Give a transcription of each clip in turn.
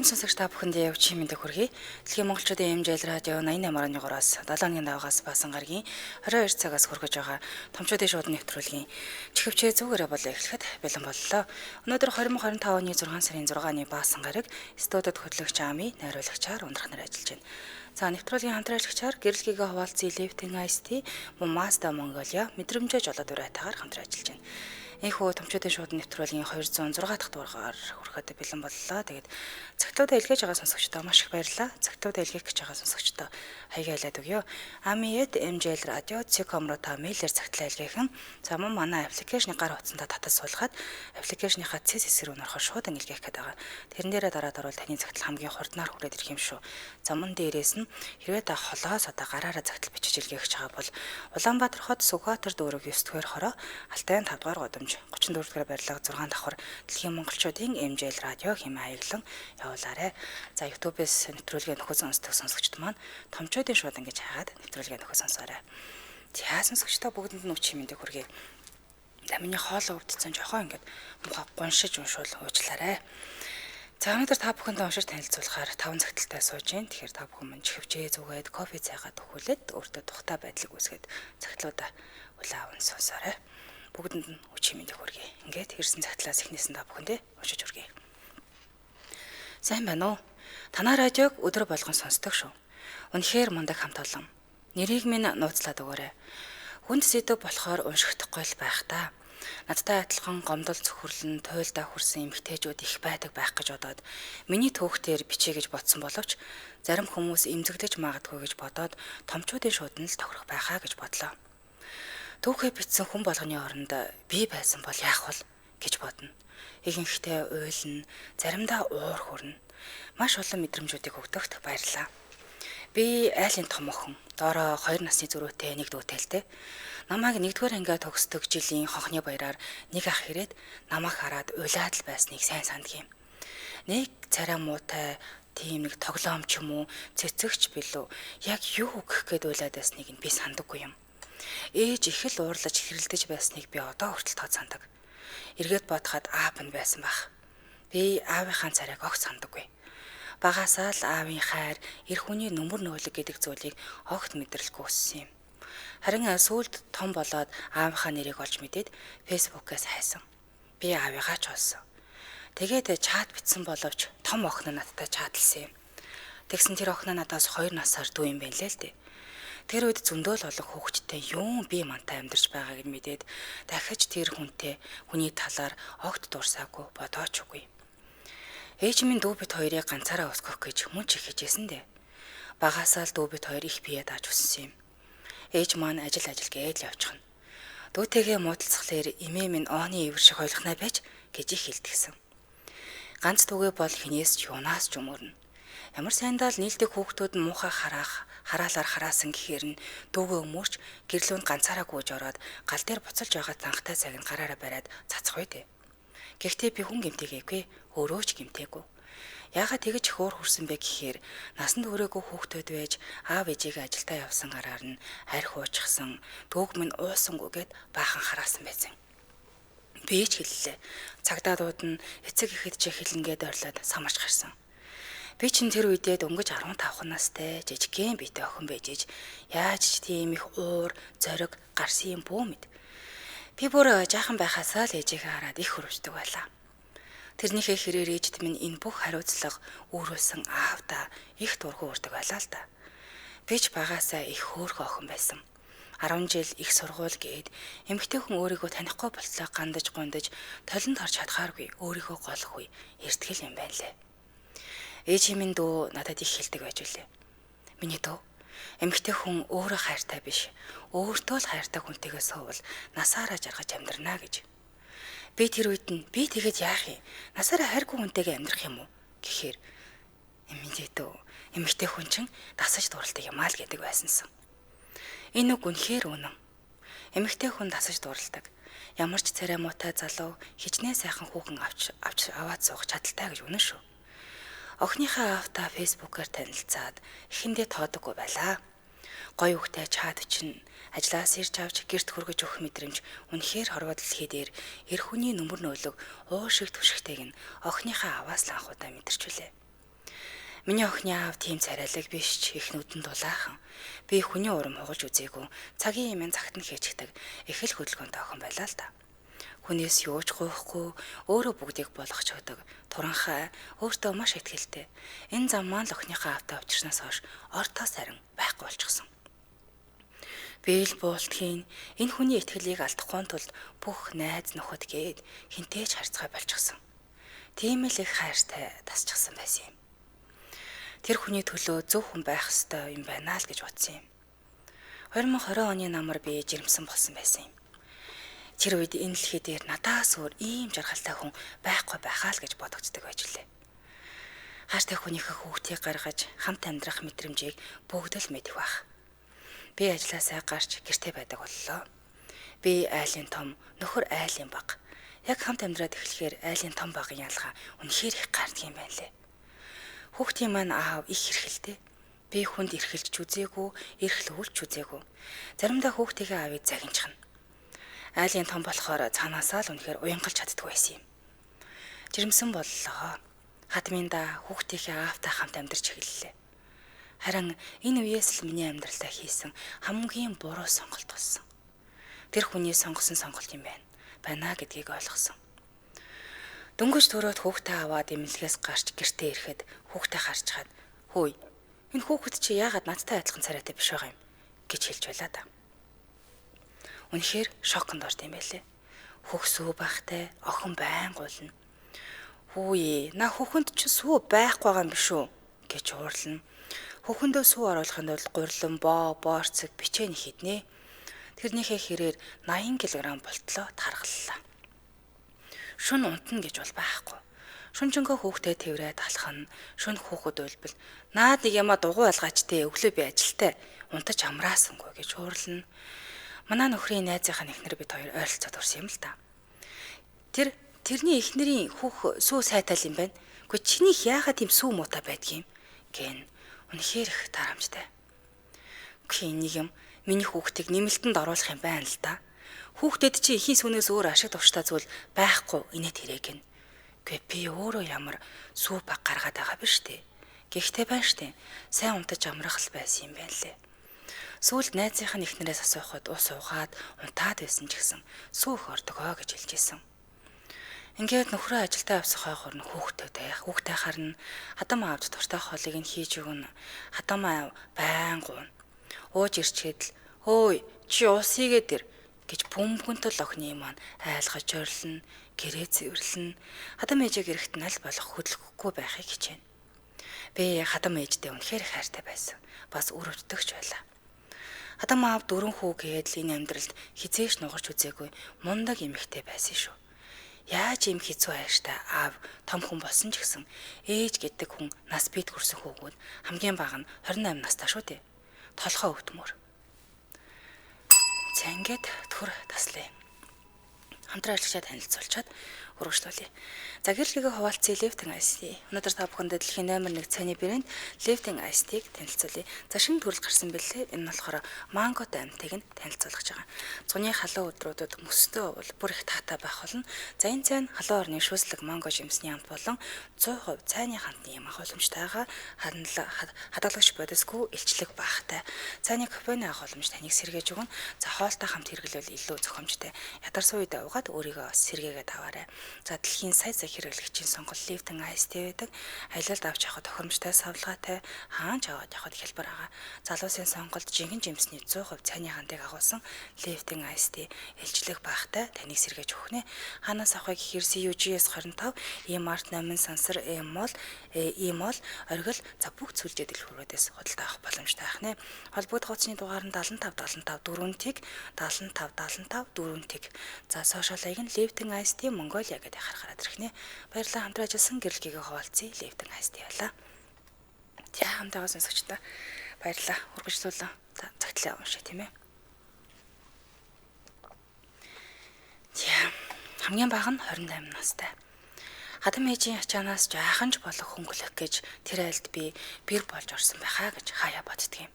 Эрхэм сонсогч та бүхэндээ өвчин мэндийг хүргэе. Дэлхийн монголчуудын эмжээл радио 88.1-аас 70.5 даваагаас баасан гарагийн 22 цагаас хүргэж байгаа томчуудын шууд нэвтрүүлгийн чихвчээ зүгээрээ болоо эхлэхэд бэлэн боллоо. Өнөөдөр 2025 оны 6 сарын 6-ны баасан гараг студид хөтлөгч Ами найруулагчаар ундрах нар ажиллаж байна. За нэвтрүүлгийн хамтраалагчаар гэрэлгийгээ хуваалцсан Lifting Ice-Tea мөн Mazda Mongolia мэдрэмжээ жолоод урайтаагаар хамтран ажиллаж байна. Энэхүү томчуудын шууд нэвтрүүлгийн 206 дахь дугаараар хүрэхэд бэлэн боллоо. Тэгээд цагтуудаа илгээж байгаа сонсогчдоо маш их баярлалаа. Цагтуудаа илгээх гэж байгаа сонсогчдоо хаягаалаад өгье. Амиэд MJL радио Цэком руу та мэйлээр цагтлаа илгээхэн. За мөн манай аппликейшны гар утсандаа татаж суулгаад аппликейшныхаа цэс хэсэг рүү нөрөхөөр шууд илгээх гээд байгаа. Тэрэн дээрээ дараад орвол таны цагтл хамгийн хурднаар хүрээд ирэх юм шүү. За мөн дээрээс нь хэрвээ та холоос одоо гараараа цагтл бичиж илгээх гэж байгаа бол Улаанбаатар хот Сүхбаатар дүүрэг 9 дугаар хороо Алтайн 5 дугаар годомж 34 дугаар барилга 6 давхар Дэлхийн монголчуудын MJL радио хэмээн хаяглан явуулаарай. За YouTube-с нэвтрүүлгээ нөхөд сонсдог сонсогчд маань томчуудын шууд ингэж хаагаад нэвтрүүлгээ нөхөд сонсоорой. За сонсогчдоо бүгдэнд нь өчиг мэндийг хүргэе. За миний хоолоо өвдсөн жохоо ингэж муха гуншиж уншуул уучлаарай. За өнөөдөр та бүхэндээ уншиж танилцуулахаар 5 цагталтай сууж гин. Тэгэхээр та бүхэн мань чихвчээ зүгээд кофе цайгаа төхүүлээд өөртөө тухтай байдлыг үүсгээд цагтлуудаа улаавн сонсоорой. Бүгдэнд нь өчиг мэндийг хүргэе. Ингээд хэрсэн цагтлаас эхнээс нь та бүхэндээ уншиж хүргэе. Сайн байна уу? Танаа радиог өдөр болгон сонсдог шүү. Үнэхээр мундаг хамт олон. Нэрийг минь нууцлаад өгөөрэй. Хүнд сэдв болохоор уншигдахгүй л байх та. Надтай адилхан гомдол цөхөрлөн туйлдаа хүрсэн эмэгтэйчүүд их байдаг байх гэж бодоод миний түүхтээр бичээ гэж бодсон боловч зарим хүмүүс эмзэглэж магадгүй гэж бодоод томчуудын шуудан л тохирох байхаа гэж бодлоо. Түүхээ бичсэн хүн болгоны оронд би байсан бол яах вэ гэж бодно. Ихэнхдээ уйлна, заримдаа уур хүрнэ. Маш олон мэдрэмжүүдийг өгдөгт баярлалаа. Би айлын том охин, доороо 2 насны зүрхтэй нэг дүүтэйтэй. Намайг 1-р ангиа төгсдөг жилийн хонхны баяраар нэг ах ирээд намайг хараад уйлаад л байсныг сайн сандгийн. Нэг царай муутай тийм нэг тоглоом ч юм уу, цэцэгч билүү яг юу өгөх гээд уйлаад байсныг нь би сандаггүй юм. Ээж их л уурлаж хэрэлдэж байсныг би одоо хүртэл тод сандаг. Эргээд бодоход аав нь байсан байх. Би аавынхаа царайг огт сандаггүй. Багасаа л аавын хайр, эр хүний нүмер нөөлөг гэдэг зүйлийг огт мэдрэлгүй өссөн юм. Харин сүүлд том болоод аавынхаа нэрийг олж мэдээд фэйсбүүкээс хайсан. Би аавыгаа ч олсон. Тэгээд чат бичсэн боловч том охин нь надтай чатлсан юм. Тэгсэн тэр охин надаас 2 насаар дүү юм байна лээ л дээ. Тэр үед зөндөөл олох хүүхэдтэй юун би мантай амьдарч байгааг нь мэдээд дахиж тэр хүний талаар огт дурсаагүй бодооч үгүй. Ээж минь дүү бит хоёрыг ганцаараа өсгөх гэж мөн ч ихэжсэн дээ. Багасаа л дүү бит хоёр их бие дааж өссөн юм. Ээж маань ажил гээд л явчихна. Дүүтэйгээ муудалцахлаар эмээ миньооны ивэр шиг хойлохнаа байж гэж их хэлдэгсэн. Ганц дүүгээ бол хинээс ч юунаас ч өмөрнө. Ямар сайндаа л нийлдэг хүүхдүүд нь муухай хараалаар хараасан гэхээр нь дүүгээ өмөрч гэрлүүнд ганцаараа гүйж ороод гал дээр буцалж байгаа танхтай цаг нь гараараа бариад цацх үйдэ. Гэхдээ би хүн гэмтээгээгүй, өөрөө ч гэмтээгүй. Яагаад тэгэж хөөр хүрсэн бэ гэхээр насанд хүрээгүй хүүхдүүд байж аав ээжигээ ажилдаа явсан гараар нь арх уучсан, дүүг минь уусангүйгээд баахан хараасан байсан. Би ч хэллээ. Цагдаа дууд нь эцэг ихэд ч хэлнгээд ойрлоод самарч гарсан. Би чинь тэр үедээ дөнгөж 15 настай жижигхэн биетэй охин байж иж яаж ч тийм их уур, зориг гарсан юм бүү мэд. Би бүр жаахан байхасаа л ээжигээ хараад их хөрөвчдөг байлаа. Тэрнийхээ хэрээр ээжд минь энэ бүх хариуцлага үүрүүлсэн аавда их дургүй урдаг байлаа л да. Би ч багаасаа их хөөрхөн охин байсан. 10 жил их сургууль гээд эмэгтэй хүн өөрийгөө танихгүй болтлоо гандаж гундаж толинд орж чадхааргүй өөрийгөө голох үе эртгэл юм байна лээ. Ээж минь дүү надад их хэлдэг байж үлээ. Миний дүү эмэгтэй хүн өөрөө хайртай биш, өөртөө л хайртай хүнтэйгээ суувал насаараа жаргаж амьдрнаа гэж. Би тэр үед нь би тэгэд яах юм? Насаараа хайргүй хүнтэйгээ амьдрах юм уу гэхээр эмэгтэй хүн чинь дасаж дурлалтай юм аа л гэдэг байсансан. Энэ үг үнэхээр үнэн. Эмэгтэй хүн дасаж дурлалдаг. Ямар ч царай муутай залуу хичнээн сайхан хүүхэн аваад суух чадaltaй гэж үнэн шүү. Охиныхаа аавтаа фэйсбүүкээр танилцаад эхэндээ тоодоггүй байлаа. Гоё үгтэй чат чинь ажлаас ирж авч гэрт хүргэж өгөх мэдрэмж үнэхээр хорвоо дэлхий дээр эр хүний нүмер нөөлөг уушиг түшигтэйг нь охиныхаа аваас л анхудаа мэдэрчүлээ. Миний охины аав тийм царайлаг биш ч их нүдэн дулаахан. Би хүний урам хугалж үзээгүй. Цагийн юмэн цагтан хийчихдэг. Их л хөдөлгөөнтэй охин байлаа л да. Хүнээс юу ч гуйхгүй, өөрөө бүгдийг болгоч өгдөг. Туранхай, өөртөө маш ихтгэлтэй. Энэ зам маань л охиныхаа аавтай уулзснаас хойш ортоос харин байхгүй болчихсон. Би л буултхийн энэ хүний итгэлийг алдахгүй тулд бүх найз нөхөд гээд хинтээж харьцгаа болчихсон. Тийм л их хайртай тасчихсан байсан юм. Тэр хүний төлөө зөв хүн байх ёстой юм байна л гэж бодсон юм. 2020 оны намар би жирэмсэн болсон байсан юм. Тэр үед энэ дэлхий дээр надаас өөр ийм жаргалтай хүн байхгүй байхаа л гэж бодогддог байж лээ. Хаштай хүнийхээ хүүхдийг гаргаж хамт амьдрах мэдрэмжийг бүгд л мэдэх байх. Би ажилласаа гарч гэртээ байдаг боллоо. Би айлын том, нөхөр айлын баг. Яг хамт амьдраад эхлэхээр айлын том багын ялгаа үнэхээр их гарддаг юм байна лээ. Хүүхдийн маань аав их хэрхэлтэй. Би хүнд эрхэлж ч үзээгүй, эрхлүүлж ч үзээгүй. Заримдаа хүүхдийн аавыг загинчихна. Айлын том болохоор цаанаасаа л үнэхээр уянгалж чаддгүй байсан юм. Жирэмсэн боллоо. Хатминда хүүхдийн аавтай хамт амьдарч эхэллээ. Харин энэ үеэс л миний амьдралдаа хийсэн хамгийн буруу сонголт болсон. Тэр хүний сонгосон сонголт юм байна гэдгийг ойлгосон. Дөнгөж төрөөд хүүхдээ аваад эмнэлгээс гарч гэртээ ирэхэд хүүхдээ харж хаад "Хөөе, энэ хүүхэд чи яагаад надтай адилхан царайтай биш байгаа юм?" гэж хэлж байлаа да. Үнэхээр шоконд орд юм байлээ. Хөхсөө байхтай охин байн гулна. "Хүүе, на хүүхэнд чи сүү байхгүй байгаа юм биш үү?" гэж уурлана. Хүүхэндөө сүү оруулахын тулд гурилан боорцог бичээний хіднэ. Тэрнийхээ хэрээр 80 кг болтлоо таргаллаа. Шүн унтна гэж бол байхгүй. Шүнжэнгөө хүүхдээ тэврээд алхана. Шүн хүүхэд уйлбал "Наад нэг яма дугуй алгаачтэй өглөө би ажилтай. Унтаж амраасангүй" гэж уурлана. Манай нөхрийн найзынхаа эхнэр бид хоёр ойролцоод урсан юм л да. Тэрний эхнэрийн хүүх сүү сайтал юм байна. Гэхдээ чинийх яагаад тийм сүү муутай байдгийг гэн. Үнэхээр их тарамжтай. Гэхдээ нэг юм миний хүүхдийг нэмэлтэнд оруулах юм байна л да. Хүүхдэд чи ихийн сүнээс өөр ашиг туштай зүйл байхгүй инээд хэрэг гэн. Гэхдээ би өөрөө ямар сүү баг гаргаад байгаа биш үү? Гэхдээ байна штэ. Сайн унтаж амрах л байсан юм байна лээ. Сүүлд найзынх нь эхнэрээс асуухад ус уугаад унтаад байсан ч гэсэн сүүх ордогоо гэж хэлжсэн. Ингээд нөхрөө ажилдаа авсах хойгоор хүүхдээ харна. Хадам аавд дуртай хоолыг нь хийж өгнө. Хадам аав байн гуйна. Ууж ирчээд л "Хөөе, чи ус хийгээд ир" гэж бөмбөгөнтөл охины маань айлгаж ойрлно, гэрээ цэвэрлэн. Хадам ээжийг эрэхт нь аль болох хөдлөхгүй байхыг хичээнэ. Би хадам ээжтэй үнэхээр хайртай байсан. Бас үр өвддөгч байлаа. Хадам аав 4 хүү гээд л энэ амьдралд хизээш нугарч үзээгүй мундаг эмэгтэй байсан шүү. Яаж юм хэцүү хайртай аав том хүн болсон ч гэсэн ээж гэдэг хүн нас бид хүрсэн хүүгүүд хамгийн бага нь 28 настай шүү дээ. Толгой өвдмөр. За ингээд төр таслая. Хамтран ажиллагчаа танилцуулчаад өргөжлүүлье. За гэрлэгээ хуваалцсан лифтинг ICT. Өнөөдөр та бүхэнд дэлхийн номер 1 цайны брэнд лифтинг ICT-г танилцуулъя. За шинэ төрөл гарсан бэлээ. Энэ нь болохоор манго дамтыг нь танилцуулж байгаа. Зуны халуун өдрүүдэд мөстөө бол бүр их таатай байх болно. За энэ цайн халуун орны шүүслэг манго жимсний амт болон 100% цайны хандны юм агуулмжтайгаа хадгалагч бодисгүй илчлэг багтай. Цайны кофены агуулмж таныг сэргээж өгнө. За хоолтой хамт хэрэглэвэл илүү зохимжтой. Ядарсан үед аваад өөрийгөө сэргээгээд аваарай. За дэлхийн сая хэрэглэгчийн сонголт лифтинг ICT байдаг. Аялалд авч явахад тохиромжтой, савлгаатай, хаанч аваад явахад хялбар байгаа. Залуусын сонголт жинхэнэ жимсний 100% цайны хандыг агуулсан лифтинг ICT илчлэг багтай таныг сэргээж өгнө. Ханаас авахыг гэхээр CUGS 25, E-Mart 8 сансар, E-Mall оргил за бүх зүйлжээ дэлгүүрүүдээс худалдаа авах боломжтой байна. Холбогдох утасны дугаар нь 75 75 4-ийг 75 75 4-ийг. За сошиалыг нь лифтинг ICT Mongolia гэдэг харахад ирэх нэ. Баярлалаа хамтран ажилласан гэрлэгийг хуваалцъя лифтинг ICT байлаа. За хамтаа сонсогчдоо баярлалаа. Үргэлжлүүлэн цагтлаа уншия тийм ээ. За хамгийн бага нь 28 настай. Хадам ээжийн ачаанаас жаахан ч болох хөнгөлөх гэж тэр айлд би бэр болж орсон байхаа гэж хаяа боддөг юм.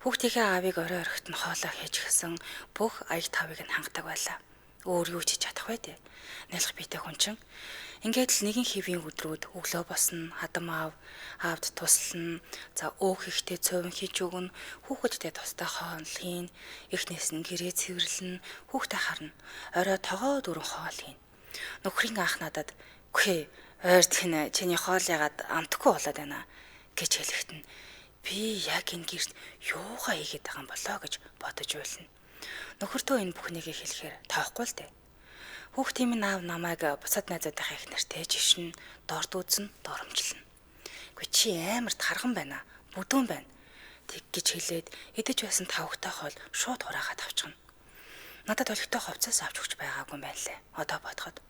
Хүүхдийнхээ аавыг орой орхит нь хоолоо хийж гисэн бүх аяг тавыг нь хангадаг байлаа. Өөр юу ч хийж чадах вэ дээ. Нялх биетэй хүн чинь. Ингээд л нэгэн хэвийн өдрүүд өглөө босно, хадам аавд туслана, за өөх ихтэй цовин хийж өгнө, хүүхэдтэй тустай хоол хийн, эхнээс нь гэрээ цэвэрлэн, хүүхдээ харна. Орой тогоо дөрөн хоол хийн. Нөхрийн ах надад "Үгүй, ойр тань чиний хоол ягаад амтгүй болоод байна" гэж хэлэхэд нь би яг энэ гэрт юугаа хийгээд байгаа юм болоо гэж бодож байлна. Нөхөртөө энэ бүхнийг хэлэхээр тоохгүй л дээ. Хүүхдийн минь аав намайг бусад найзуудынхаа их нартэй жишин дорд үзэн доромжлно. Гүй чи амар тарган байна. Бүдүүн байна. Тэг гэж хэлээд идэж байсан тавхтай хоол шууд хураагаад авчихна. Надад олигтой хувцас авч өгч байгаагүй юм байна лээ. Одоо бодоход.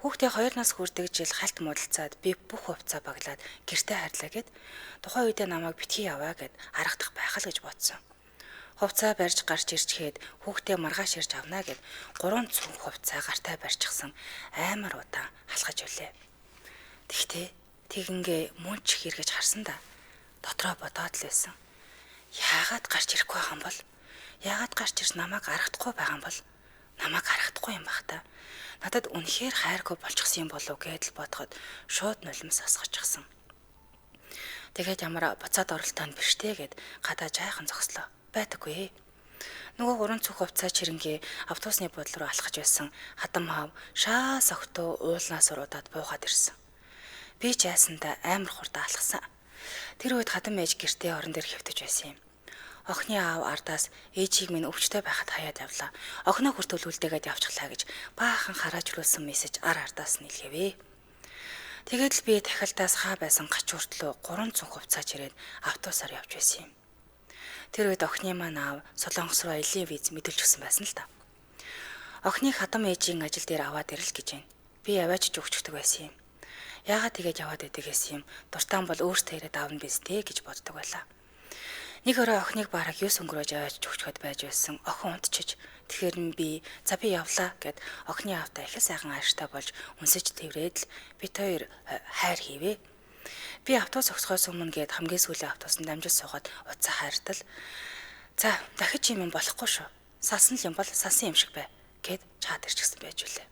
Хүүхдээ 2 нас хүрдэг жил хальт муудалцаад би бүх хувцаа баглаад гэртээ хайрлаа гэд тухайн үедээ намайг битгий яваа гэд аргадах байх л гэж бодсон. Хувцаа барьж гарч ирчгээд хүүхдээ маргааш ирж авнаа гэд 3 цүнх хувцаа гартаа барьчихсан амар удаан халахаж үлээ. Тэгтээ тэгингээ мөн ч их эргэж харсан да. Дотроо бодоод л байсан. Яагаад гарч ирэхгүй байгаа юм бол? Яагаад гарч ирж намайг аргадахгүй байгаа юм бол? Намайг аргадахгүй юм бах та. Надад үнэхээр хайргүй болчихсон юм болов гэдэл бодоход шууд нулимс асгачихсан. Тэгээд ямар буцаад оролтоонд биштэй гэд гадаа жаахан зогслоо. Байдаггүй. Нөгөө 3 цүнх хувцаа чирэнгээ автобусны буудлын руу алхаж байсан хадам аав шаас огтөө уулнаас уруудаад буугаад ирсэн. Би ч яасандаа амар хурдан алхсан. Тэр үед хадам ээж гэртээ орон дээр хэвтэж байсан юм. Охины аав ардаас ээжийг минь өвчтэй байхад хаяад явлаа. Охиноо хүртэл үлдээгээд явчихлаа гэж баахан хараажруулсан мессеж ардаас нийлгэвэ. Тэгээд л би тахилдаас хаа байсан гач хүртлөө 3 цүнх хувцаа чирээд автобусаар явж байсан юм. Тэр үед охины маань аав Солонгос руу аялын виз мэдүүлж өгсөн байсан л та. Охиныг хадам ээжийн ажил дээр аваад ирэл гэж байна. Би аваачж өгчдөг байсан юм. Яагаад тэгээд яваад идэг гэсэн юм? Дуртаан бол өөртөө ирээд аавна биз дээ гэж боддог байлаа. Нэг өрөө охиныг бараг 9 өнгөрөөж аваачж өгчөд байж байсан. Охин унтчиж тэгэхээр би за би явлаа гэд охины аавтай их сайхан ааштай болж үнсэж тэврээд л бит хоёр хайр хийвэ. Би автобус өгсөхөөс өмнө гээд хамгийн сүүлийн автобусанд дамжиж суугаад утсаа хайртал. За дахиж юм болохгүй шүү. Салсан л юм бол салсан юм шиг бай гэд чаад ирчихсэн байж үлээ.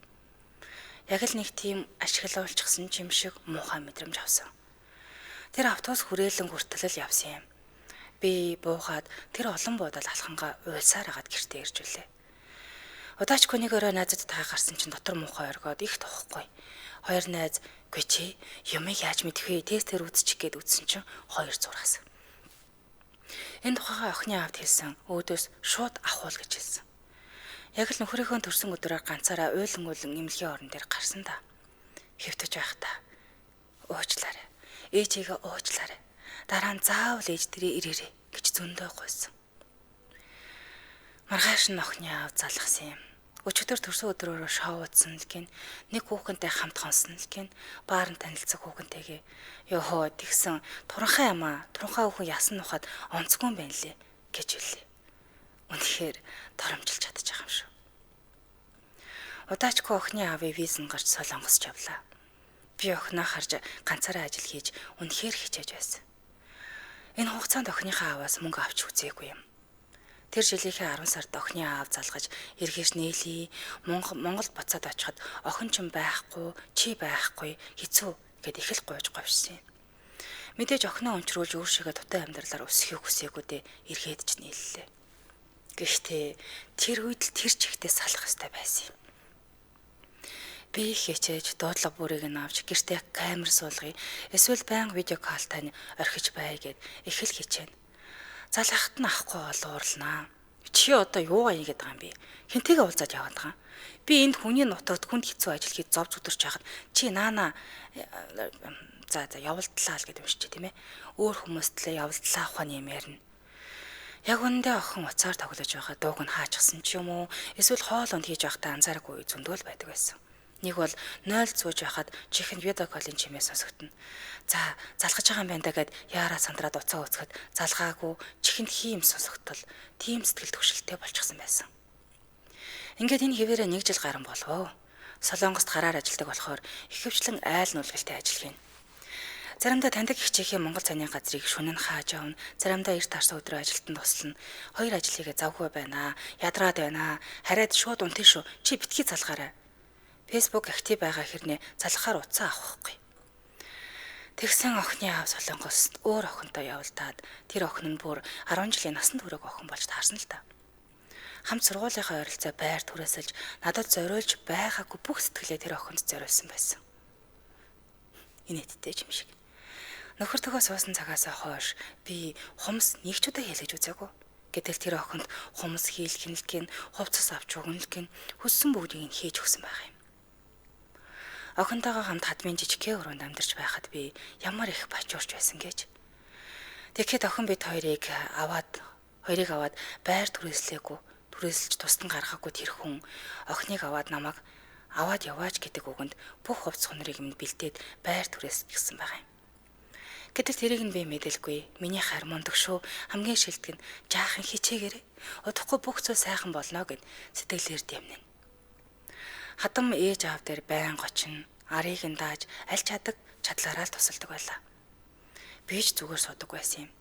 Яг л нэг тийм ашиглуулчихсан юм шиг муухай мэдрэмж авсан. Тэр автобус хүрээлэн хүртэл л явсан юм. Би буугаад тэр олон буудал алхангаа уйлсаар агаад гэртээ ирж үлээ. Удаачгүй нэг өрөө найзуудтай гарсан чинь дотор муухай оргоод их тоохгүй. Хоёр найз "Гүй чи юмыг яаж мэдэх вэ? Тестээр үзчих" гээд үзсэн чинь 2 зургаас. Энэ тухайгаа охины аавд хэлсэн өөдөөс шууд авахул гэж хэлсэн. Яг л нөхрийнхөө төрсөн өдрөөр ганцаараа уйлан имлэгийн орон дээр гарсан да. Хэвтэж байх та. Уучлаарай. Ээжигээ уучлаарай. Дараа нь заавал ээж дээрээ ирээрэй гэж зөндөө гуйсан. Маргааш нь охины аав залгасан юм. Өчигдөр төрсөн өдрөөрөө шоу утсан л гин нэг хүүхэнтэй хамт хонсон л гин баарн танилцах хүүхэнтэйгээ ёо тэгсэн туранхай юм аа туранхай хүүхэн ясан нухад онцгүй юм байна лээ гэж хэлээ. Үнэхээр торомжилж чадчих юм шүү. Удаачгүй охины аавын виз нь гарч Солонгосч явлаа. Би охиноо харж ганцаараа ажил хийж үнэхээр хичээж байсан. Энэ хугацаанд охиныхаа ааваас мөнгө авч үзээгүй юм. Тэр жилийнхээ 10 сард охины аав залгаж эргээш нээлий Монголд буцаад очиход охин ч байхгүй, чи байхгүй, хэцүү гэд их л гуйж говьшсан юм. Мэдээж охиноо өнчрүүлж өөршигээ дутуу амьдралаар өсөхийг хүсээгүй дээ эргээд ч нийллээ. Гэхдээ тэр үед л тэр чигтээ салах ёстой байсан юм. Би хичээж дуудлага бүрийг нь авч гэртээ камер суулгая, эсвэл байнга видео калтай орхиж бай гэд их л хичээнэ. Залхахт нь авахгүй бол уурлнаа. Чи одоо юугаа хийгээд байгаа юм бэ? Хинтэйгээ уулзаад яваад байгаа. Би энд хүний нутагт хүнд хэцүү ажил хийж зовж өдөрч байхад чи наана за явуултлаа л гэдэг юм шиг тийм ээ. Өөр хүмүүстлээ явуултлаа ухааны юм ярина. Яг үндэ охин уцаар тоглож байгаа дууг нь хаачихсан ч юм уу? Эсвэл хоолонд хийж байхдаа анзаараагүй зөндөл байдаг байсан. Нэг бол 0 сууж байхад чихэнд видео колын чимээ сонсогдно. За залхаж байгаа юм байна да гэд яараа сандраад уцаа өцгöd залгаагүй чихэнд хийм сонсогдтол тийм сэтгэл хөдлөлттэй болчихсон байсан. Ингээд энэ хэвээрээ 1 жил гарсан болов. Солонгост гараар ажилладаг болохоор ихэвчлэн айл нүлгэлтэй ажил хийнэ. Заримдаа таньдаг хичээхийн Монгол цайны газрыг шөнө нь хааж явна. Заримдаа эрт харсан өдрөө ажилтан туслана. Хоёр ажил хийгээ завгүй байна. Ядраад байна. Хараад шууд унтын шүү. Чи битгий залгаарай. Facebook актив байгаа хэрнээ залхахаар утсаа авахгүй. Тэгсэн охины аав Солонгост өөр охинтой явуулдаад тэр охин нь бүр 10 жилийн насанд хүрэх охин болж таарсан л та. Хамт сургуулийнхаа ойролцоо байр түрээсэлж надад зориулж байгаагүй бүх сэтгэлээ тэр охинд зориулсан байсан. Инээдтэй юм шиг. Нөхөртөгөө суусан цагаасаа хойш би хумс нэг ч удаа хийлгэж үзээгүй. Гэтэл тэр охинд хумс хийх хинэлтгийг хувцас авч өгнөлгийг хүссэн бүгдийг нь хийж өгсөн байх юм. Охинтойгоо хамт хадмын жижигхэн өрөөнд амьдарч байхад би ямар их бачуурч байсан гэж. Тэгэхэд охин бид хоёрыг аваад байр түрээсэлж тусдан гаргаагүй тэр хүн охиныг аваад намайг аваад яваач гэдэг үгэнд бүх хувцс хонорыг минь бэлдээд байр түрээсэлж гисэн байгаа юм. Гэтэл тэрийг нь би мэдэлгүй. Миний хар мундаг шүү. Хамгийн шилдэг нь жаахан хичээгээрэй. Удахгүй бүх зүйл сайхан болно гэд сэтгэлээр дэмнэн. Хатам ээж аав дээр байн гочин, арыг нь дааж аль чадлаараа л тусалдаг байлаа. Би ч зүгээр судаг байсан юм.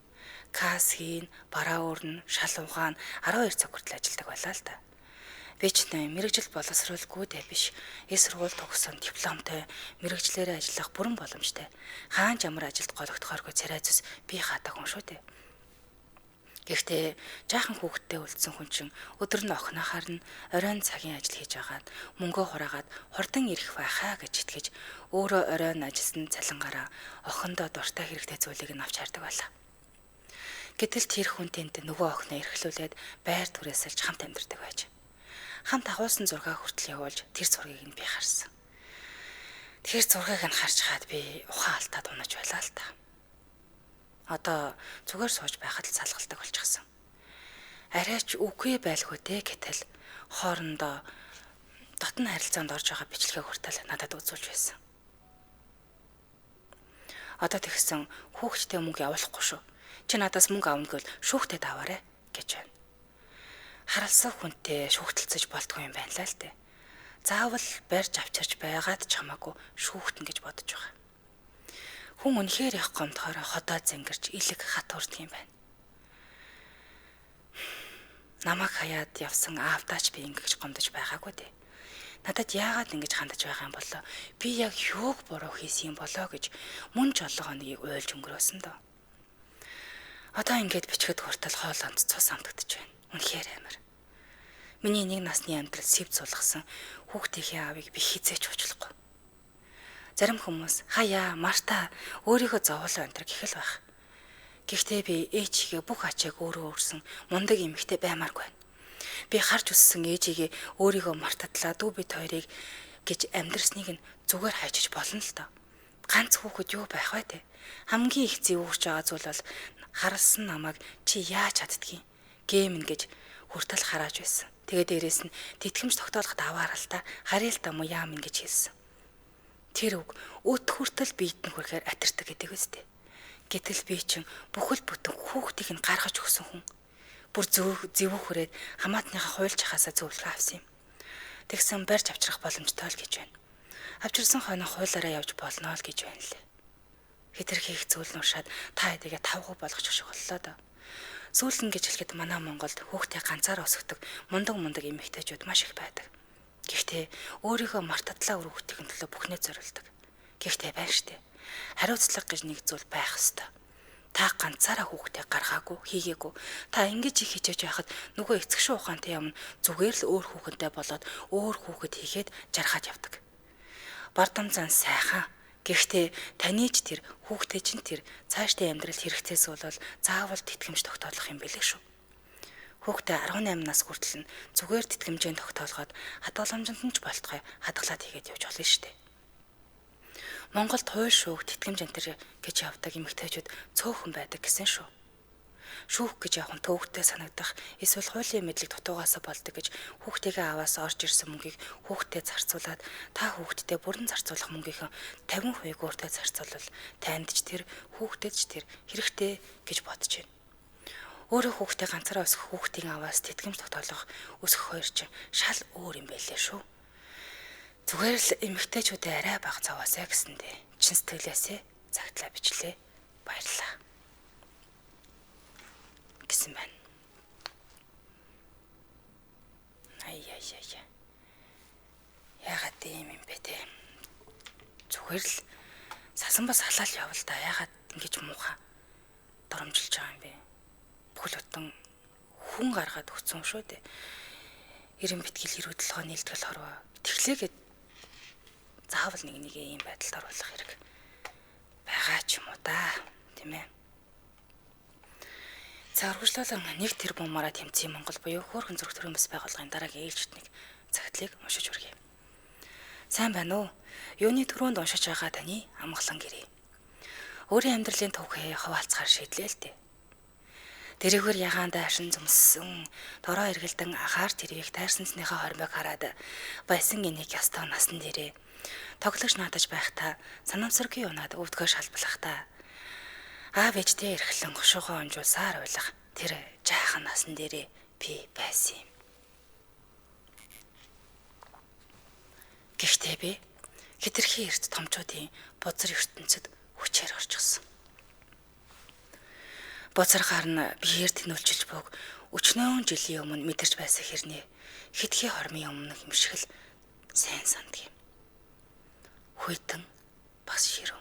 Кас хийн, бараа өрн, шал угаан 12 цаг хүртэл ажилладаг байлаа л да. Би ч мэрэгжил боловсруулгүй дээ биш. Эс сургууль төгссөн дипломтой, мэрэгчлэрээ ажиллах бүрэн боломжтой. Хаан ямар ажилд гологдохооргүй царай зүс би хаадаг хүн шүү дээ. Гэхдээ жаахан хүүхэдтэй үлдсэн хүн чинь өдөр нь охиноо харна, оройн цагийн ажил хийж агаад мөнгөө хураагаад хурдан ирэх байхаа гэж итгэж өөрөө оройн ажилласан цалингаараа охиндоо дуртай хэрэгтэй зүйлийг нь авч хардаг байлаа. Гэтэл тэр хүн тэнд нөгөө охиноо эрхлүүлээд байр түрээсэлж хамт амьдардаг байж. Хамт агуулсан зураг хүртэл явуулж тэр зургийг нь би харсан. Тэр зургийг нь харж хаад би ухаан алтаад унаж байлаа л та. Одоо зүгээр сууж байхад л салгалдаг болчихсон. Арайч үгүй байлгүй дээ гэтэл хоорондоо дотн харилцаанд орж байгаа бичлэгээ хүртэл надад үзүүлж байсан. Одоо тэгсэн хүүхдтэй мөнгө явуулахгүй шүү. Чи надаас мөнгө авна гэвэл шүүхтэд аваарэ гэж байна. Харалсан хүнтэй шүүхтэлцэж болтгүй юм байна л дээ. Заавал барьж авчирч байгаад ч хамаагүй шүүхтэн гэж бодож байгаа. Хүн үнэхээр их гомдохоор ходоо зангирч илэг хат урддаг юм байна. Намайг хаяад явсан аавдаач би ингэж гомдож байгаагүй дээ. Надад яагаад ингэж хандаж байгаа юм болоо? Би яг юуг буруу хийсэн юм болоо гэж мөн ч олон хоногийг уйлж өнгөрөөсөн доо. Одоо ингэж бичгэд хүртэл хоол онц цус амтагдаж байна. Үнэхээр амар. Миний нэг насны амьдрал сэв сулгасан хүүхдийнхээ аавыг би хизээч уучлахгүй. Зарим хүмүүс хаяа Марта өөрийгөө зовоолоо өнтер гэх л байх. Гэхдээ би ээжигээ бүх ачааг өөрөө өрсөн мундаг эмэгтэй баймааргүй байна. Би харж өссөн ээжигээ өөрийгөө мартадлаа дүү бид хоёрыг гэж амьдрсныг нь зүгээр хайчиж болно л доо. Ганц хүүхэд юу байх вэ те? Хамгийн их зэвүүрч байгаа зүйл бол харалсан намайг чи яаж чаддгийг гэмн гэж хүртэл харааж байсан. Тэгээд дээрэс нь тэтгэмж тогтоолоход аваарай л та харъя л та муу яам ингэж хэлсэн. Тэр үг өт хүртэл биед нь хүрэхээр атардаг гэдэг үстэй. Гэтэл би чинь бүхэл бүтэн хүүхдийг нь гаргаж өгсөн хүн. Бүр зэвүү хүрээд хамаатныхаа хуйлж хасаа зөвлөгөө авсан юм. Тэгсэн барьж авчрах боломжтой л гэж байна. Авчирсан хойно хуулаараа явж болно л гэж байна лээ. Хэтэрхий их зүйл нуршаад та хэдийгээ тавгүй болгож өгөх боллоо доо. Сүүлэн гэж хэлэхэд манай Монголд хүүхдээ ганцаараа өсгдөг мундаг эмэгтэйчүүд маш их байдаг. Гэхдээ өөрийгөө мартадлаа өрөвхтийн төлөө бүхнээ зориулдаг. Гэхдээ байна штэ. Хариуцлага гэж нэг зүйл байх ёстой. Та ганцаараа хүүхдээ гаргаагүй, хийгээгүй. Та ингэж их хичээж байхад нөгөө эцэг шүү ухаантай юм зүгээр л өөр хүүхэдтэй болоод өөр хүүхэд хийгээд жаргаад явдаг. Бардам зан сайхан. Гэхдээ таны ч тэр хүүхдээ чинь тэр цаашдын амьдрал хэрэгцээс бол заавал тэтгэмж тогтоолох юм билээ шүү. Хүүхдээ 18 нас хүртэл нь зүгээр тэтгэмжээ тогтоолгоод хадгаламжинд нь ч болтгой хадгалаад хийгээд явж болно шүү дээ. Монголд хууль шүүх тэтгэмж антер гэж явдаг эмэгтэйчүүд цөөхөн байдаг гэсэн шүү. Шүүх гэж явах нь төвөгтэй санагдах эсвэл хуулийн мэдлэг дутуугаасаа болдог гэж хүүхдээгээ аваас орж ирсэн мөнгийг хүүхдэд зарцуулаад та хүүхдэд бүрэн зарцуулах мөнгөхийн 50% өөртөө зарцуулвал танд ч тэр хүүхдэд ч тэр хэрэгтэй гэж бодож байна. Өөрөө хүүхдээ ганцаараа өсгөх хүүхдийн аваас тэтгэмж тогтоолох өсгөх хоёр чинь шал өөр юм байлээ шүү. Зүгээр л эмэгтэйчүүдээ арай бага цаваасаа гэсэндээ чин сэтгэлээсээ цагтлаа бичлээ. Баярлалаа. Гэсэн байна. Ай. Яагаад ийм юм бэ те? Зүгээр л сасан бас халаал явал да. Яагаад ингэж муухай доромжилж байгаа юм бэ? Бүхэл бүтэн хүн гаргаад өгсөн шүү дээ. Ирэн битгэл хэрүүдлогоо нийлтгэл хорвоо. Тэглээгээд заавал нэг ийм байдалд оруулах хэрэг байгаа ч юм уу да, тийм ээ. За урагшлуулан 1 тэрбумаараа тэмцсэн Монгол буюу хөөрхөн зураг төрийн бас байгууллагын дараагийн ээлжитнийг цагтлыг уншиж хүргэе. Сайн байна уу? Юуны түрүүнд уншиж байгаа таны амгалан гэрээ. Өөрийн амьдралын төвхөө хаваалцахаар шийдлээ л дээ. Тэрийгээр ягаандаа ашин зүмссэн, дороо эргэлдэн ахаар тэрийг тайрсансныхаа хормойг хараад баясан энийг ястаа насан дээрээ тоглож наадаж байхдаа санамсаргүй унаад өвдгөө шалблахдаа аав ээжтэй эрхлэн гошоогоо онжуулсаар байлах тэр жаахан насан дээрээ би байсан юм. Гэхдээ би хэтэрхий эрт томчуудын бузар ертөнцид хүчээр орчихсон. Бузар гарна биеэр тэнүүлчилж буг өчнөөн жилийн өмнө мэдэрч байсан хэрнээ хитгэе хормын өмнөх юм шиг л сайн санддаг юм. Хүйтэн бас ширв.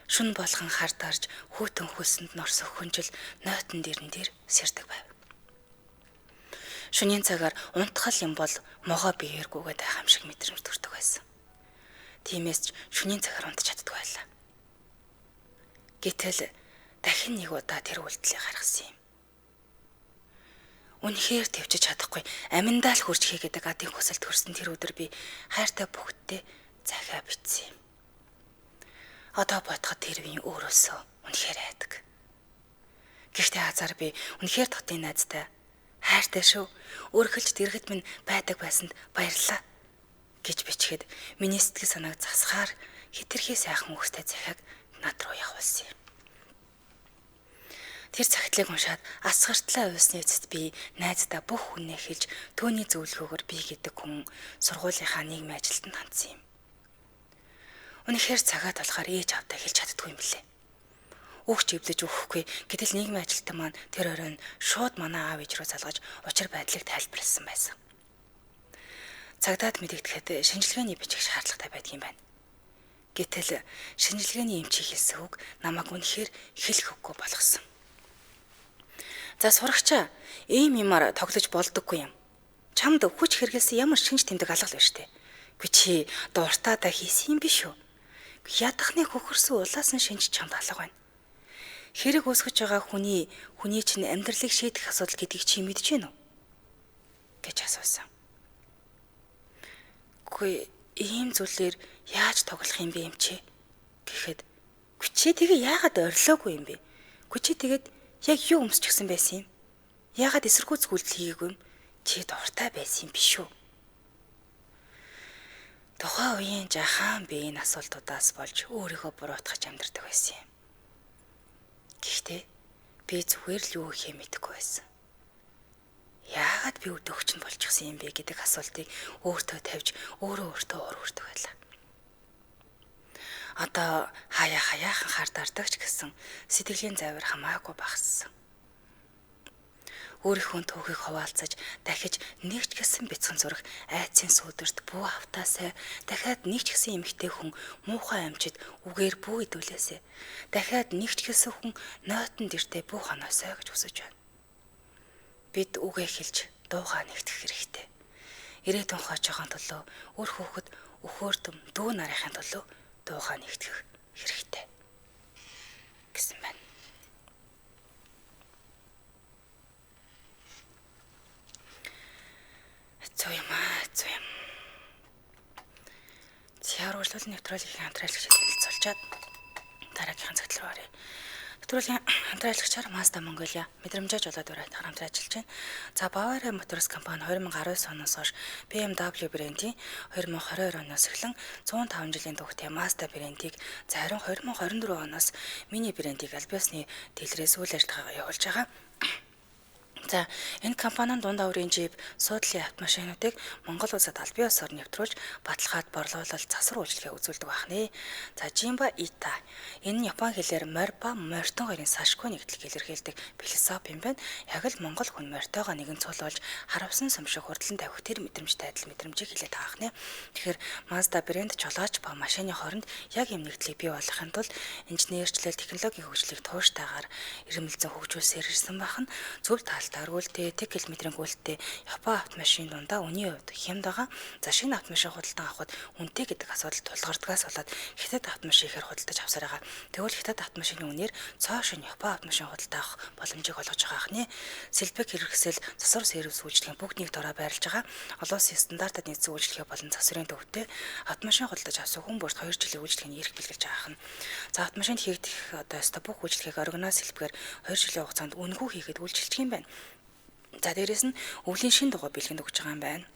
Шүн болгон хар дарж хүйтэн хөлсөнд норсох хүнжил нойтон дэрэн дээр сэрдэг байв. Шөнийн цагаар унтгал юм бол могоо биеэргүйгээд байх юм шиг мэдрэмж төрдөг байсан. Тиймээс ч шөнийн цагаар унтж чаддгүй байлаа. Гэтэл дахин нэг удаа тэр үйлдэлийг гаргасан юм. Үнэхээр төвчж чадахгүй аминдаа л хурж хийгээд адын хүсэлт төрсөн тэр өдөр би хайртай бүгдтэй захиа битсэн юм. Одоо бодоход тэр үеийн өөрөөсөө үнэхээр айдаг. Гэхдээ хазар би үнэхээр дотын найзтай хайртай шүү. Өргөлж дэргэд минь байдаг байсанд баярлалаа гэж бичгээд миний сэтгэл санааг засахаар хэтэрхий сайхан үгстэй захиаг над руу явуулсан юм. Тэр цагтлыг уншаад асгартлаа уйсны эцэст би найздаа бүх хүнээ хэлж түүний зөвлөгөөгөөр би гэдэг хүн сургуулийнхаа нийгмийн ажилтанд хандсан юм. Үнэхээр цагаад болохоор ээж авдаа хэлж чаддгүй юм билээ. Өгч эвлэж өгөхгүй гэтэл нийгмийн ажилтан маань тэр оройн шууд манай аав ээж рүү залгаж учир байдлыг тайлбарласан байсан. Цагдаад мэдэгдэхэд шинжилгээний бичих шаардлагатай байдгийн байна. Гэтэл шинжилгээний эмчийн хэлсэн үг намайг үнэхээр хэлэх үггүй болгосон. За сурагчаа ийм юмар тоглож болдоггүй юм. Чамд хүч хэрэгэлсэн ямар шинж тэмдэг алгал байна штэ. Гүй чи дуртаадаа хийсэн юм биш үү? Ядахны хөхөрсөн улаасан шинж чамд алга байна. Хэрэг үүсгэж байгаа хүний чинь амьдралыг шийдэх асуудал гэдгийг чи мэдэж байна уу? Гэж асуусан. Гүй ийм зүйлээр яаж тоглох юм бэ юм чи? Гэхэд гүй чи тэгээ яагаад орилоогүй юм бэ? Гүй чи тэгээд яг юу өмсчихсэн байсан юм? Яагаад эсэргүүцэх үйлдэл хийгээгүй юм? Чи дуртай байсан юм биш үү? Тухайн үеийн жахан би энэ асуултуудаас болж өөрийгөө буруутгаж амьдардаг байсан юм. Гэхдээ би зүгээр л юу хийх мэдэхгүй байсан. Яагаад би өдөөгч нь болчихсон юм бэ гэдэг асуултыг өөртөө тавьж өөртөө урвардаг байлаа. Одоо хаяахан хар дардагч гэсэн сэтгэлийн завир хамаагүй багассан. Өөрийнхөө түүхийг хуваалцаж дахиж нэг ч гэсэн бяцхан зураг айцын сүүдэрт бүү автаасай дахиад нэг ч гэсэн эмэгтэй хүн муухай амжид үгээр бүү идүүлээсэ дахиад нэг ч гэсэн хүн нойтон дэртэ бүү хоноосой гэж хүсэж байна. Бид үгээ хэлж дуугаа нэгтгэх хэрэгтэй. Ирээдүйн хойчоогоо төлөө өөр хүүхэд өхөөртөм дүү нарынхын төлөө дуугаа нэгтгэх хэрэгтэй гэсэн байна. Зөө юм. Зяар урлагийн нэвтрүүлгийн хамтраалагчид хэлэлцүүлчихэд дараагийнхын цагт руу оръё. Нэвтрүүлгийн хамтраалагчаар Mazda Mongolia мэдрэмжээ жолоод урайтахаар хамтран ажиллаж байна. За Bavaria Motors компани 2019 оноос хойш BMW брендийн 2022 оноос эхлэн 105 жилийн түүхтэй Mazda брендийг зарим 2024 оноос Mini брендийг аль биесны дэлгэрээс үйл ажиллагаа явуулж байгаа. За энэ компанийн дунд аврын жип суудлын автомашинуудыг Монгол улсад аль бие усаар нэвтрүүлж баталгаад борлуулалт засвар үйлчлэгээ үзүүлдэг байна. За Жимба Ита энэ нь Японы хэлээр морь ба морьтон хоёрын сашгүй нэгдлийг илэрхийлдэг философи юм байна. Яг л Монгол хүн морьтойгоо нэгэн цуглуулж харавсан сум шиг хурдлан тавих тэр мэдрэмжтэй адил мэдрэмжийг хэлээд байгаа юм. Тэгэхээр Mazda брэнд чулгаач ба машины хооронд яг ийм нэгдлийг бий болгохын тулд инженерчлэл технологийн хөгжлийг тууштайгаар ирэмэлзэн хөгжүүлсээр ирсэн байх нь зөв талтай аргуултээ тэг километрийн гүйлттэй Япон автомашины дундаа үнийн хувьд хямд байгаа. За шинэ автомашин худалдан авахд үнэтэй гэдэг асуудал тулгардгаас болоод хятад автомашин ихээр худалдаж авсаар байгаа. Тэгвэл хятад автомашины үнээр цоо шинэ Япон автомашин худалдаа авах боломжийг олгож байгаа хнэ. Сэлбэг хэрэгсэл засвар сервис үйлчлэгийн бүгд нэг дороо байрлаж байгаа. Олон улсын стандартад нийцсэн үйлчлэгээ болон засварын төвтэй автомашин худалдаж авсан хүн бүрт 2 жилийн үйлчлэгийг эрх бэлгэлж байгаа юм. За автомашинд хийгдэх бүх үйлчлэгийг оригинал сэлбэгээр 2 жилийн хугацаанд үнэгүй хийгээд үйлчилчих юм байна. За дээрэс нь өвлийн шин дугаа бэлгэнд өгч байгаа юм байна.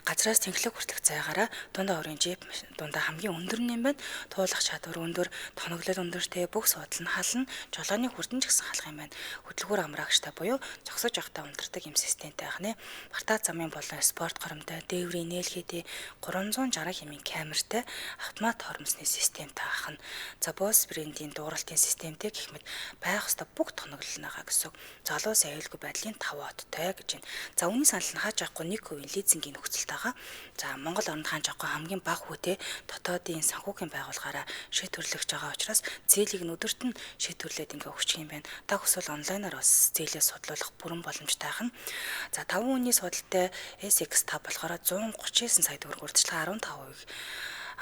Газраас тэнхлэг хүртэх зайгаараа дундаа өрийн жип дундаа хамгийн өндөр нь юм байна. Туулах чадвар өндөр, тоноглол өндөртэй, бүх суудал нь хална, жолооны хүрдэн ч гэсэн халах юм байна. Хөдөлгүүр амраагчтай буюу зогсож явахдаа унтардаг юм системтэй байна. Бартаа замын болон спорт горомтой, дээврийн нээлгээтэй 360 хэмийн камертай автомат хормосны системтэй ахна. За Boss брендийн дууралтын системтэй гэх мэт байх ёстой бүх тоноглол нагаа гэсэн. Залуус аюулгүй байдлын 5 оттой гэж байна. За үүний санал нь хааж авахгүй 1% лизингийн нөхцөлтэй байгаа. За Монгол орнд хааж авахгүй хамгийн бага хүүтэй дотоодын санхүүгийн байгууллагаараа шийдвэрлэж байгаа учраас зээлийг нь өдөрт нь шийдвэрлээд ингээ өгчих юм байна. Та хүсвэл онлайнаар бас зээлээ судлуулах бүрэн боломжтой хань. За 5 үний судалтай SX5 болохоор 139 сая төгрөг урьдчилан 15%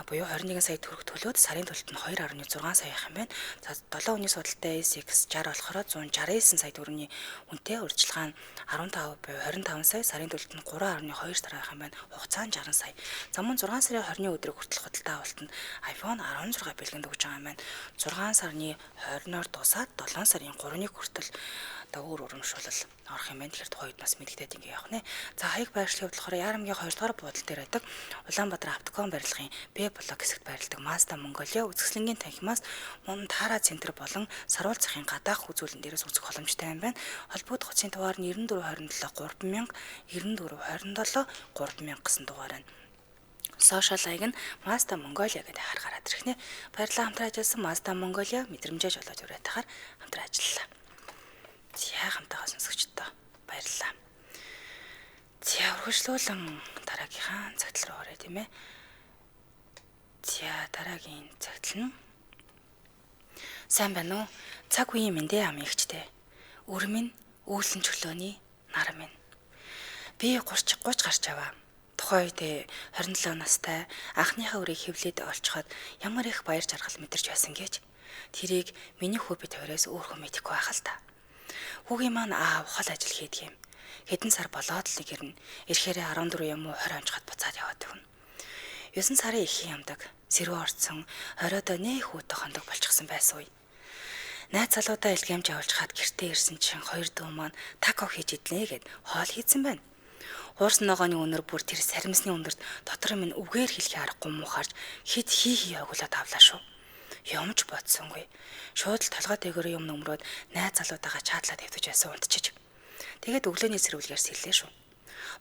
буюу 21 сая төгрөг төлөөд сарын төлөлт нь 2.6 сая юм байна. За 7 өдрийн судалтай SX60 болохоор 169 сая төгрөгийн үнэтэй урьдчилан 15 буюу 25 сая, сарын төлөлт нь 3.2 сая юм байна. Хугацаа нь 60 сая. За мөн 6 сарын 20-ны өдрийг хүртэл худалдаа авалтанд iPhone 16 бэлгэнд өгч байгаа юм байна. 6 сарны 20-оор дуусаад 7 сарын 3-ны хүртэл өөр урамшуулал орох юм байна. Тэгэхээр тухайд бас мэдэгдээд ингэ явах нэ. За хаяг байршлын хувьд болохоор Ярамгийн 2 дугаар буудал дээр байдаг Улаанбаатар автоком барилгын Б блок хэсэгт байрладаг Mazda Mongolia үзэсгэлэнгийн танхимаас мөн Тара центр болон Саруул захын гадаах үзүүлэн дээрээс үзэх боломжтой юм байна. Холбогдох утсын дугаар нь 9427 3000 9427 3000 гэсэн дугаар байна. Сошиал аяг нь Mazda Mongolia гэдэг харахаараад ирэх нэ. Баярлалаа хамтран ажилласан Mazda Mongolia мэдрэмжээ жолоож уриатахаар хамтран ажиллалаа. За хамтаа сонсогчдоо баярлалаа. За үргэлжлүүлэн дараагийнхаа цагтл руу орё тийм ээ. За дараагийн цагтл нь сайн байна уу? Цаг үеийн мэндэ амигчтэй. Үр минь үүлэн чөлөөний нар минь. Би 30 гарч аваа. Тухайн үед 27 настай анхныхаа үрийг хэвлээд олцоход ямар их баяр жаргал мэдэрч байсан гэж тэрийг миний хүү би тойроос өөрөө мэдэхгүй байх л та. Хүүгийн маань аав хол ажил хийдэг юм. Хэдэн сар болоод л гэрнэ. Ирэхээрээ 14 юм уу 20 амжихад буцаад яваад өгнө. 9 сарын ихийн ямдаг сэрүү орцсон оройдоо нэх хүүтэй хондог болчихсон байсан үе. Найз залуудаа илгээмж явуулж хаад гэртээ ирсэн чинь хоёр дүү маань тако хийж иднэ гэд хоол хийсэн байна. Хуурс ногооны өнөр бүр тэр саримсны өндөрт дотор минь үгээр хэлхий аргагүй муухаарж хид хий явуулаад авлаа шүү. Юмч бодсонгүй. Шууд л толгой дээгүүр юм нөмрөөд найз залуудаага чаадлаад тавьж байсан унтчих. Тэгээд өглөөний сэрүүлгээр сэллээ шүү.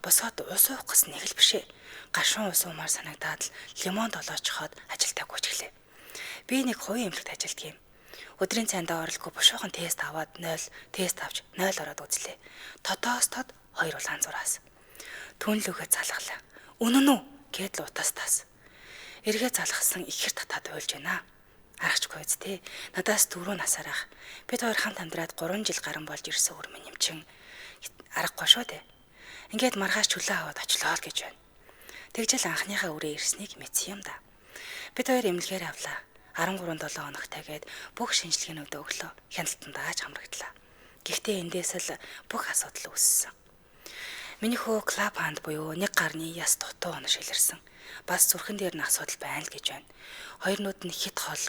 Босоод ус уух гэсэн нэг л бишээ. Гашуун ус уумаар санагдаад л лимон долоочхоод ажилдаа гүйчихлээ. Би нэг хувийн эмнэлэгт ажилддаг юм. Өдрийн цайндаа оролцгүй бушуухан тест аваад 0, тест авч 0 ороод үзлээ. Тотоос тод 2 улаан зураас. Түнлүгээ залгалаа. Үнэн үү? Гэд л утас тас. Эргээ залгасан ихэр татаад уйлж байна. Аргачгүй үсттэй. Надаас 4 насаар ах. Бид хоёр хамт амьдраад 3 жил гарan болж ирсэн өрмөн юм чин. Аргагүй шүү дээ. Ингээд маргааш чөлөө аваад очлоо л гэж байна. Тэгжэл анхныхаа үрээ ирснийг мэдсэн юм да. Бид хоёр эмнэлгээр авлаа. 13-7 хоногтайгээд бүх шинжилгээнүүд өглөө. Хяналтанд дааж хамрагдлаа. Гэхдээ эндээс л бүх асуудал үүссэн. Миний хөө клаб ханд буюу нэг гарны яс дутуу онож илэрсэн. Бас зүрхэн дээр нь асуудал байна л гэж байна. Хоёр нүд нь хит хол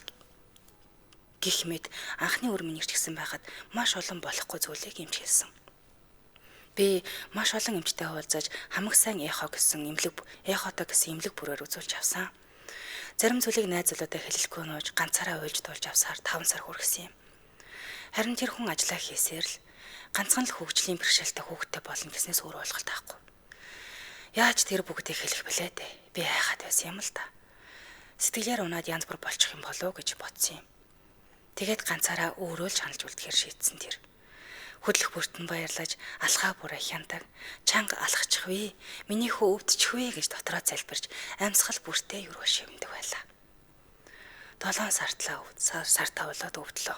гих мэд анхны өрмөн ирчихсэн байхад маш олон болохгүй зүйлийг эмч хэлсэн. Би маш олон эмчтэй хуулзаж хамаг сайн эхото гэсэн эмнэлэг бүрээр үзүүлж авсан. Зарим зүйлийг найз залуутай хэлэлгүй нууж ганцаараа уйлж дуулж авсаар 5 сар хүргэсэн юм. Харин тэр хүн ажиллаа хийсээр л ганцхан л хөгжлийн бэрхшээлтэй хүүхдтэй болно гэснээс өөр ойлголт авахгүй. Яаж тэр бүгдийг хэлэх бэлээ дээ? Би хайхаад байсан юм л да. Сэтгэлээр унаад янз бүр болчих юм болов уу гэж бодсон юм. Тэгээд ганцаараа өөрөө л шаналж үлдэхээр шийдсэн тэр. Хөдлөх бүртэн баярлаж алхаа бүрээ хяндаг. Чанга алхачихвээ. Миний хүү өвдчихвээ гэж дотроо залбирч амьсгал бүртээ юруу шивндэг байлаа. 7 сартаа болоод өвдлөө.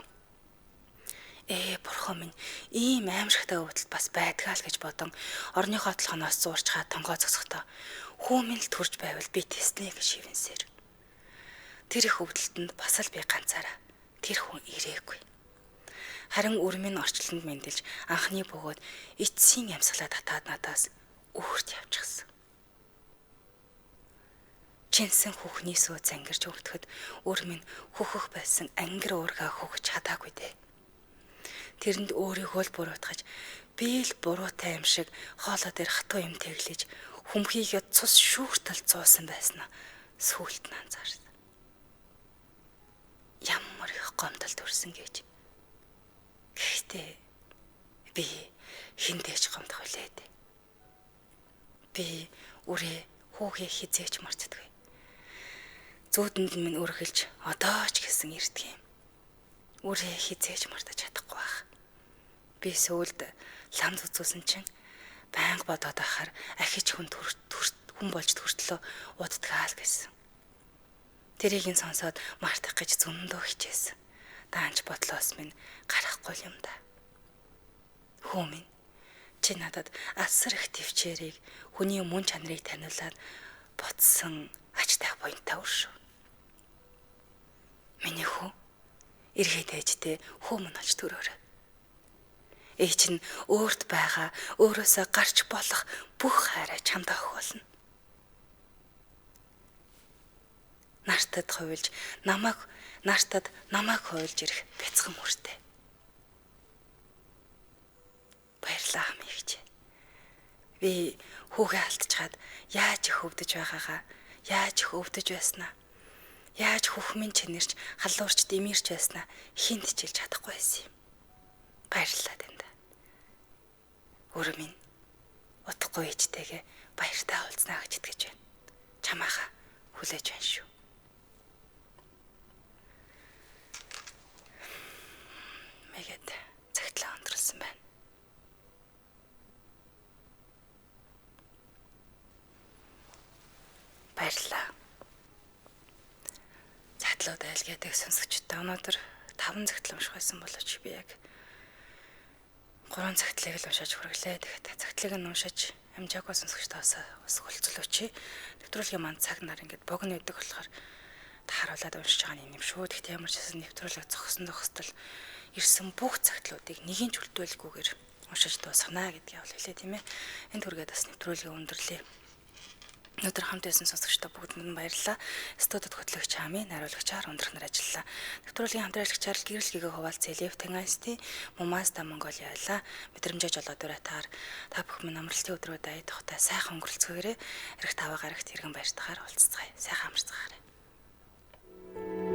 Бурхан минь ийм аимшигтай өвдөлт бас байдгаа л гэж бодон орныхоо толгоноос зуурч хаа тонгоо зогсохдоо хүү минь л төрж байвал би тэснэ гэж шивнсээр. Тэр их өвдөлтөнд бас л би ганцаараа тэр хүн ирээгүй. Харин өрмийн орчлонд мэндэлж анхны бөгөөд эцсийн амьсгалаа татаад надаас өөрт явчихсан. Чинсэн хүүхний сүү зангирч өвдөхөд өрмийн хөхөх байсан ангир уургаа хөхөж чадаагүй дээ. Тэрэнд өөрийгөө л буруутгаж би л буруутай юм шиг хоолой дээр хатуу юм тэглэж хүмхийгээ цус шүүртэл зуусан байснаа сүүлд нь анзаарсан. Ямар их гомдол төрсөн гэж. Гэхдээ би хинтээж гомдох үлээд. Би үрээ хүүгээ хизээч мартдаггүй. Зүүдэнд минь үргэлж одоо ч гэсэн ирдэг юм. Үрээ хизээж мартаж чадахгүй байх. Би сөүлд лам зүзүүлсэн чинь байнга бодоод ахаар ахиж хүн болж төртлөө удтгаа л гэсэн. Тэрийг нь сонсоод мартах гэж зөндөө хичээсэн. Даанч бодлоос минь гарахгүй юм да. Хүү минь чи надад асар их төвчээрийг хүний мөн чанарыг таниулаад ботсон ачтай буянтай өршөө. Миний хүү эргээд ээжтэй хүү мөн олж төрөөрэй. Ээж нь өөрт байгаа өөрөөсөө гарч болох бүх хайраа чамд өгөх болно. Нартад намайг хуйлж ирэх бяцхан үртэй. Баярлалаа хамигч. Би хүүгээ алдчихад яаж их өвдөж байгаагаа, яаж их өвдөж байснаа, яаж хөхмийн чинэрч халуурч дэмэрч байснаа хинт чилж чадахгүй байсан юм. Баярлалаа танд. Өөр минь утгагүй ээжтэйгээ баяртай уулзнаа гэж итгэж байна. Чамааха хүлээж байна шүү. Мэгэд цагтлаа өндөрлсөн байна. Баярлалаа. Цагтлууд айлгадаг сонсогчдоо өнөөдөр 5 цагтл унших байсан боловч би яг 3 цагтлыг л уншиж хүргэлээ. Тэгэхээр цагтлыг нь уншиж амжаагүй сонсогчдоос бас хөлцөлөөч. Нэвтрүүлгийн манд цаг нар ингээд богино байдаг болохоор тааруулаад уншиж байгаа юм шүү. Гэхдээ ямар ч хэсэн нэвтрүүлэг зогсдол ирсэн бүх цагтлуудыг нэгийн чөлдөөлгүйгээр уншиж дуусгана гэдгийг хэлээ тийм ээ. Энд хүргээд бас нэвтрүүлгээ өндөрлөе. Өнөөдөр хамт байсан сонсогчдоо бүгдэнд нь баярлалаа. Студид хөтлөгч Хами, найруулагчаар өндрөх нар ажиллалаа. Нэвтрүүлгийн хамтран ажиллагчаар гэрэл хуваалц Элев Тэнгайсти, Мумазда Монголиа байлаа. Мэдрэмжээ жолоод дуратаар та бүхэн амралтын өдрүүд ая тухтай сайхан өнгөрцгөөрэй. Ирэх таваа гарагт иргэн баяртахаар уулзцгаая. Сайхан амарцгаарай.